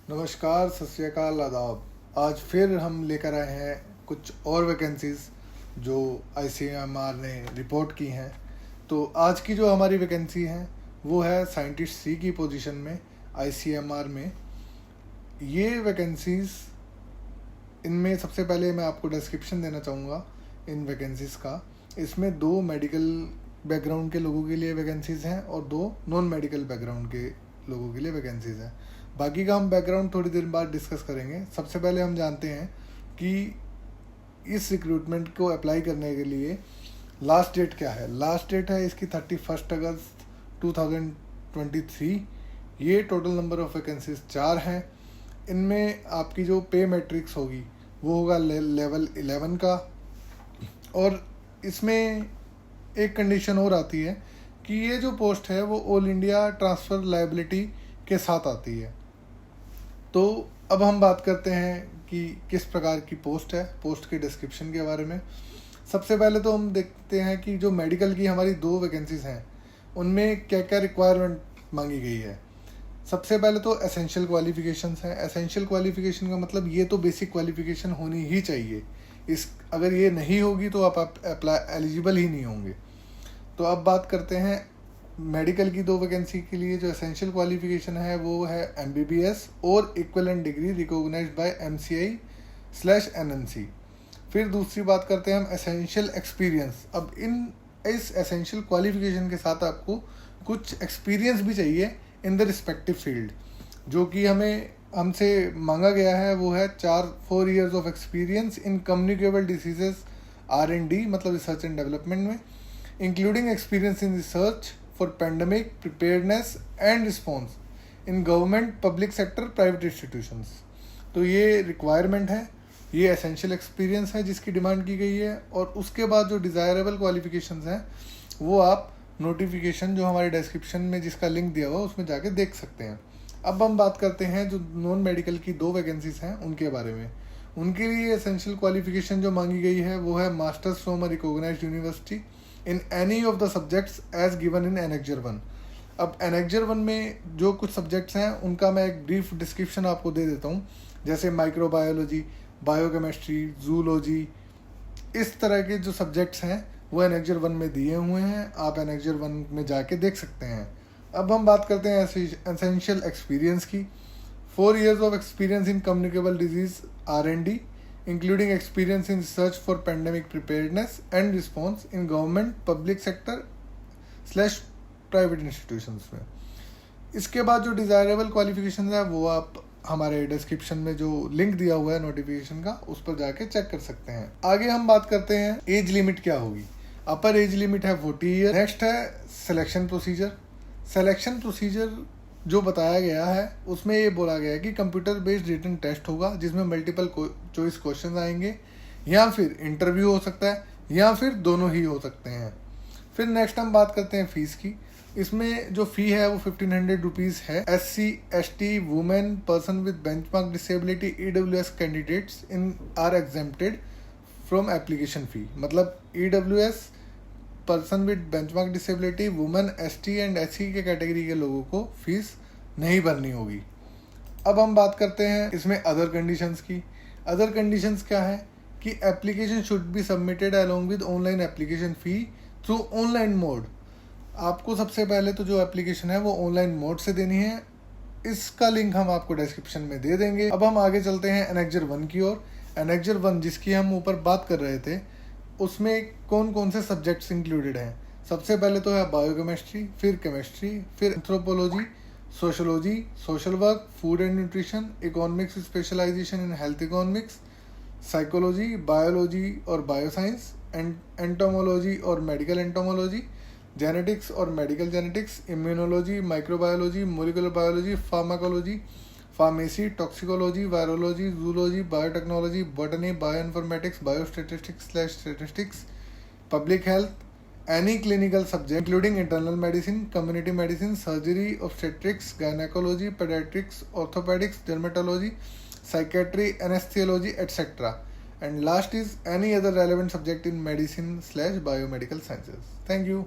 नमस्कार, सत श्री अकाल, आदाब। आज फिर हम लेकर आए हैं कुछ और वैकेंसीज़ जो आईसीएमआर ने रिपोर्ट की हैं। तो आज की जो हमारी वैकेंसी है वो है साइंटिस्ट सी की पोजीशन में आईसीएमआर में। ये वैकेंसीज़, इनमें सबसे पहले मैं आपको डिस्क्रिप्शन देना चाहूँगा इन वैकेंसीज़ का। इसमें 2 मेडिकल बैकग्राउंड के लोगों के लिए वैकेंसीज़ हैं और 2 नॉन मेडिकल बैकग्राउंड के लोगों के लिए वैकेंसीज़ हैं। बाकी का हम बैकग्राउंड थोड़ी देर बाद डिस्कस करेंगे। सबसे पहले हम जानते हैं कि इस रिक्रूटमेंट को अप्लाई करने के लिए लास्ट डेट क्या है। लास्ट डेट है इसकी 31 अगस्त 2023। ये टोटल नंबर ऑफ वैकेंसीज 4 हैं। इनमें आपकी जो पे मैट्रिक्स होगी वो होगा लेवल 11 का। और इसमें एक कंडीशन और आती है कि ये जो पोस्ट है वो ऑल इंडिया ट्रांसफ़र लायबिलिटी के साथ आती है। तो अब हम बात करते हैं कि किस प्रकार की पोस्ट है, पोस्ट के डिस्क्रिप्शन के बारे में। सबसे पहले तो हम देखते हैं कि जो मेडिकल की हमारी 2 वैकेंसीज़ हैं उनमें क्या क्या रिक्वायरमेंट मांगी गई है। सबसे पहले तो एसेंशियल क्वालिफिकेशंस हैं। एसेंशियल क्वालिफिकेशन का मतलब ये तो बेसिक क्वालिफिकेशन होनी ही चाहिए। अगर ये नहीं होगी तो आप अप्लाई एलिजिबल ही नहीं होंगे। तो अब बात करते हैं मेडिकल की 2 वैकेंसी के लिए। जो एसेंशियल क्वालिफिकेशन है वो है MBBS और equivalent degree recognised bye MCI/NNC। फिर दूसरी बात करते हैं हम एसेंशियल एक्सपीरियंस। अब इस एसेंशियल क्वालिफिकेशन के साथ आपको कुछ एक्सपीरियंस भी चाहिए इन द रिस्पेक्टिव फील्ड। जो कि हमसे मांगा गया है वो है 4 years of experience in communicable diseases R&D, मतलब रिसर्च एंड डेवलपमेंट में, including experience in research for pandemic preparedness and response in government, public sector, private institutions. तो ये रिक्वायरमेंट है, ये एसेंशियल एक्सपीरियंस है जिसकी डिमांड की गई है। और उसके बाद जो डिज़ायरेबल क्वालिफिकेशंस हैं वो आप नोटिफिकेशन जो हमारे डिस्क्रिप्शन में जिसका लिंक दिया हुआ है उसमें जाके देख सकते हैं। अब हम बात करते हैं जो नॉन मेडिकल की 2 वैकेंसीज हैं उनके बारे में। उनके लिए एसेंशियल क्वालिफिकेशन जो मांगी गई है वो है masters from a recognised university in any of the subjects as given in annexure 1। अब एनेक्जर 1 में जो कुछ सब्जेक्ट्स हैं उनका मैं एक ब्रीफ डिस्क्रिप्शन आपको दे देता हूँ। जैसे माइक्रोबायोलॉजी, बायोकेमिस्ट्री, जूलॉजी, इस तरह के जो सब्जेक्ट्स हैं वो एनेक्जर 1 में दिए हुए हैं। आप एनेक्जर 1 में जाके देख सकते हैं। अब हम बात करते हैं एसेंशियल एक्सपीरियंस की। 4 years of experience in communicable disease R&D, including experience in research for pandemic preparedness and response in government, public sector / private institutions में। इसके बाद जो डिज़ायरेबल क्वालिफिकेशन है वो आप हमारे डिस्क्रिप्शन में जो लिंक दिया हुआ है नोटिफिकेशन का उस पर जाके चेक कर सकते हैं। आगे हम बात करते हैं एज लिमिट क्या होगी। अपर एज लिमिट है 40 ईयर। नेक्स्ट है सिलेक्शन प्रोसीजर। सिलेक्शन प्रोसीजर जो बताया गया है उसमें ये बोला गया है कि कंप्यूटर बेस्ड रिटन टेस्ट होगा जिसमें मल्टीपल चॉइस क्वेश्चन आएंगे, या फिर इंटरव्यू हो सकता है, या फिर दोनों ही हो सकते हैं। फिर नेक्स्ट हम बात करते हैं फीस की। इसमें जो फ़ी है वो 1500 रुपीज़ है। SC ST women, person with benchmark disability, EWS candidates in are exempted from application fee. मतलब EWS, person with benchmark disability, women, ST and SC के कैटेगरी के लोगों को फीस नहीं भरनी होगी। अब हम बात करते हैं इसमें अदर कंडीशंस की। अदर कंडीशंस क्या है कि application should be submitted along with online application fee through online mode. आपको सबसे पहले तो जो एप्लीकेशन है वो ऑनलाइन मोड से देनी है। इसका लिंक हम आपको डिस्क्रिप्शन में दे देंगे। अब हम आगे चलते हैं एनेक्जर 1 की ओर। एनेक्जर 1 जिसकी हम ऊपर बात कर रहे थे उसमें कौन कौन से सब्जेक्ट्स इंक्लूडेड हैं। सबसे पहले तो है बायोकेमिस्ट्री, फिर केमिस्ट्री, फिर anthropology, sociology, social work, food and nutrition, economics specialisation in health economics, psychology, biology और बायोसाइंस, एंटोमोलॉजी और मेडिकल एंटोमोलॉजी, जेनेटिक्स और medical genetics, immunology, microbiology, molecular biology, pharmacology, pharmacy, toxicology, virology, zoology, biotechnology, botany, bioinformatics, biostatistics, public health, any clinical subject including internal medicine, community medicine, surgery, obstetrics, gynaecology, paediatrics, orthopaedics, dermatology, psychiatry, anesthesiology, etc. And last is any other relevant subject in medicine / biomedical sciences. Thank you.